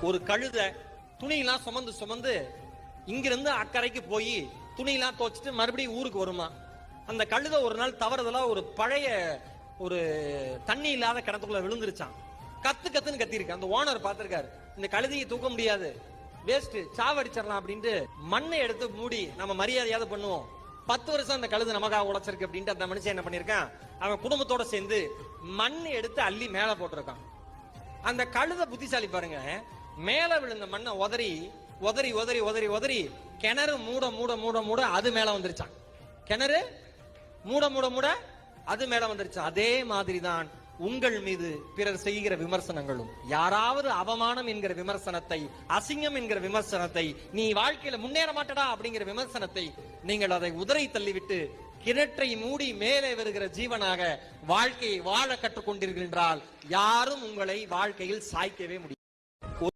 ஒரு கழுத துணியெல்லாம் சுமந்து சுமந்து இங்கிருந்து அக்கறைக்கு போய் துணியெல்லாம் துவைச்சிட்டு மறுபடியும் ஊருக்கு வருமா. அந்த கழுத ஒரு நாள் தவறுதலா ஒரு பழைய ஒரு தண்ணி இல்லாத கிணத்துக்குள்ள விழுந்துருச்சான். கத்துன்னு கத்திருக்கு. அந்த ஓனர் பார்த்திருக்காரு, இந்த கழுதையை தூக்க முடியாது, வேஸ்ட், சாவடிச்சிடலாம் அப்படின்ட்டு மண்ணை எடுத்து மூடி நம்ம மரியாதையாவது பண்ணுவோம். 10 வருஷம் அந்த கழுது நமக்காக உழைச்சிருக்கு அப்படின்ட்டு அந்த மனுஷன் என்ன பண்ணிருக்கான், அவன் குடும்பத்தோட சேர்ந்து மண் எடுத்து அள்ளி மேல போட்டிருக்கான். அந்த கழுத புத்திசாலி பாருங்க, மேல விழுந்த மண்ணை உதறி உதறி உதறி உதறி உதறி கிணறு மூட மூட மூட மூட அது மேல வந்துருச்சான். கிணறு மூட மூட மூட அது மேல வந்துருச்சு. அதே மாதிரிதான் உங்கள் மீது பிறர் செய்கிற விமர்சனங்களும். யாராவது அவமானம் என்கிற விமர்சனத்தை, அசிங்கம் என்கிற விமர்சனத்தை, நீ வாழ்க்கையில முன்னேற மாட்டடா அப்படிங்கிற விமர்சனத்தை நீங்கள் அதை உதறி தள்ளிவிட்டு கிணற்றை மூடி மேலே வருகிற ஜீவனாக வாழ்க்கையை வாழ கற்றுக்கொண்டிருக்கின்றால் யாரும் உங்களை வாழ்க்கையில் சாய்க்கவே முடியும்.